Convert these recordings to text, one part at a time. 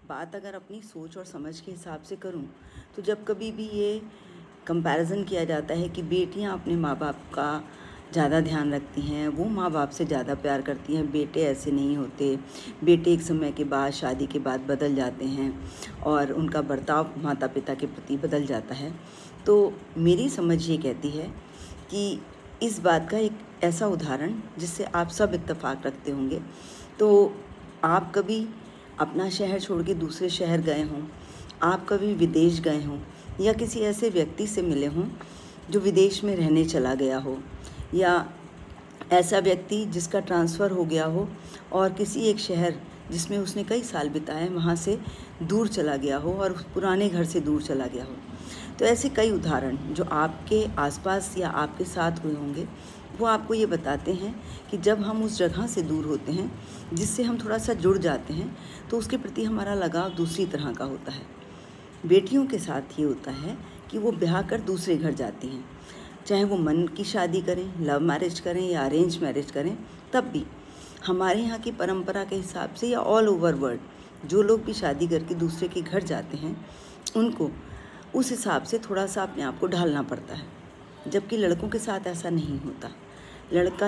बात अगर अपनी सोच और समझ के हिसाब से करूं तो जब कभी भी ये कंपैरिजन किया जाता है कि बेटियां अपने माँ बाप का ज़्यादा ध्यान रखती हैं, वो माँ बाप से ज़्यादा प्यार करती हैं, बेटे ऐसे नहीं होते, बेटे एक समय के बाद शादी के बाद बदल जाते हैं और उनका बर्ताव माता पिता के प्रति बदल जाता है। तो मेरी समझ ये कहती है कि इस बात का एक ऐसा उदाहरण जिससे आप सब इत्तेफाक रखते होंगे। तो आप कभी अपना शहर छोड़ के दूसरे शहर गए हों, आप कभी विदेश गए हों या किसी ऐसे व्यक्ति से मिले हों जो विदेश में रहने चला गया हो, या ऐसा व्यक्ति जिसका ट्रांसफ़र हो गया हो और किसी एक शहर जिसमें उसने कई साल बिताए वहाँ से दूर चला गया हो और उस पुराने घर से दूर चला गया हो। तो ऐसे कई उदाहरण जो आपके आसपास या आपके साथ हुए होंगे वो आपको ये बताते हैं कि जब हम उस जगह से दूर होते हैं जिससे हम थोड़ा सा जुड़ जाते हैं तो उसके प्रति हमारा लगाव दूसरी तरह का होता है। बेटियों के साथ ये होता है कि वो ब्याह कर दूसरे घर जाती हैं, चाहे वो मन की शादी करें, लव मैरिज करें या अरेंज मैरिज करें, तब भी हमारे यहाँ की परंपरा के हिसाब से या ऑल ओवर वर्ल्ड जो लोग भी शादी करके दूसरे के घर जाते हैं उनको उस हिसाब से थोड़ा सा अपने आप को ढालना पड़ता है, जबकि लड़कों के साथ ऐसा नहीं होता। लड़का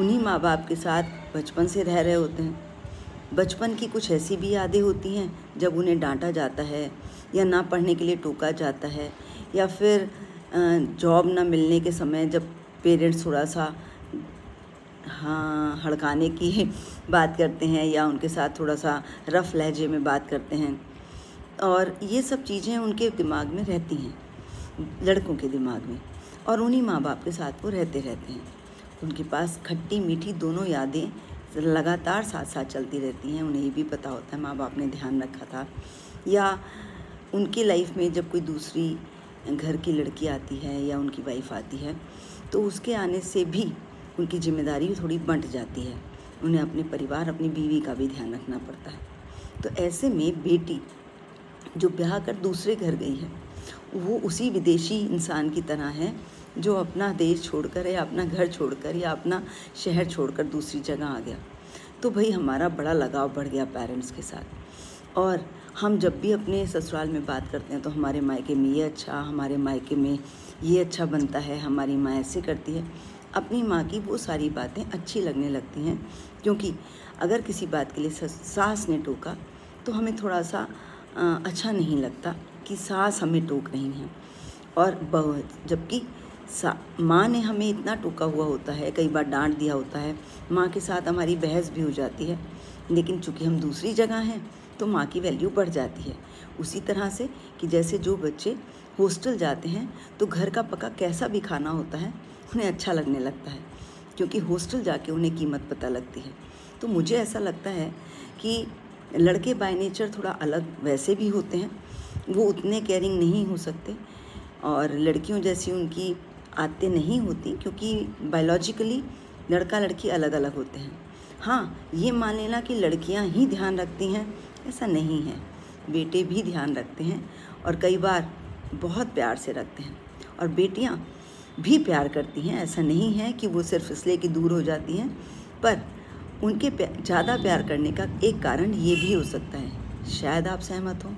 उन्हीं माँ बाप के साथ बचपन से रह रहे होते हैं। बचपन की कुछ ऐसी भी यादें होती हैं जब उन्हें डांटा जाता है या ना पढ़ने के लिए टोका जाता है, या फिर जॉब ना मिलने के समय जब पेरेंट्स थोड़ा सा हड़काने की बात करते हैं या उनके साथ थोड़ा सा रफ़ लहजे में बात करते हैं। और ये सब चीज़ें उनके दिमाग में रहती हैं, लड़कों के दिमाग में, और उन्हीं माँ बाप के साथ वो रहते रहते हैं। उनके पास खट्टी मीठी दोनों यादें लगातार साथ साथ चलती रहती हैं। उन्हें ये भी पता होता है माँ बाप ने ध्यान रखा था, या उनकी लाइफ में जब कोई दूसरी घर की लड़की आती है या उनकी वाइफ आती है तो उसके आने से भी उनकी जिम्मेदारी थोड़ी बंट जाती है। उन्हें अपने परिवार, अपनी बीवी का भी ध्यान रखना पड़ता है। तो ऐसे में बेटी जो ब्याह कर दूसरे घर गई है वो उसी विदेशी इंसान की तरह है जो अपना देश छोड़कर या अपना घर छोड़कर या अपना शहर छोड़कर दूसरी जगह आ गया। तो भाई हमारा बड़ा लगाव बढ़ गया पेरेंट्स के साथ, और हम जब भी अपने ससुराल में बात करते हैं तो हमारे मायके में ये अच्छा, हमारे मायके में ये अच्छा बनता है, हमारी माँ ऐसे करती है। अपनी माँ की वो सारी बातें अच्छी लगने लगती हैं, क्योंकि अगर किसी बात के लिए सास ने टोका तो हमें थोड़ा सा अच्छा नहीं लगता कि सास हमें टोक रही हैं। और जबकि माँ ने हमें इतना टोका हुआ होता है, कई बार डांट दिया होता है, माँ के साथ हमारी बहस भी हो जाती है, लेकिन चूँकि हम दूसरी जगह हैं तो माँ की वैल्यू बढ़ जाती है। उसी तरह से कि जैसे जो बच्चे हॉस्टल जाते हैं तो घर का पका कैसा भी खाना होता है उन्हें अच्छा लगने लगता है, क्योंकि हॉस्टल जाके उन्हें कीमत पता लगती है। तो मुझे ऐसा लगता है कि लड़के बाय नेचर थोड़ा अलग वैसे भी होते हैं, वो उतने केयरिंग नहीं हो सकते और लड़कियों जैसी उनकी आदतें नहीं होती, क्योंकि बायोलॉजिकली लड़का लड़की अलग अलग होते हैं। हाँ, ये मान लेना कि लड़कियां ही ध्यान रखती हैं ऐसा नहीं है, बेटे भी ध्यान रखते हैं और कई बार बहुत प्यार से रखते हैं, और बेटियां भी प्यार करती हैं। ऐसा नहीं है कि वो सिर्फ इसलिए कि दूर हो जाती हैं, पर उनके ज़्यादा प्यार करने का एक कारण ये भी हो सकता है, शायद आप सहमत हो।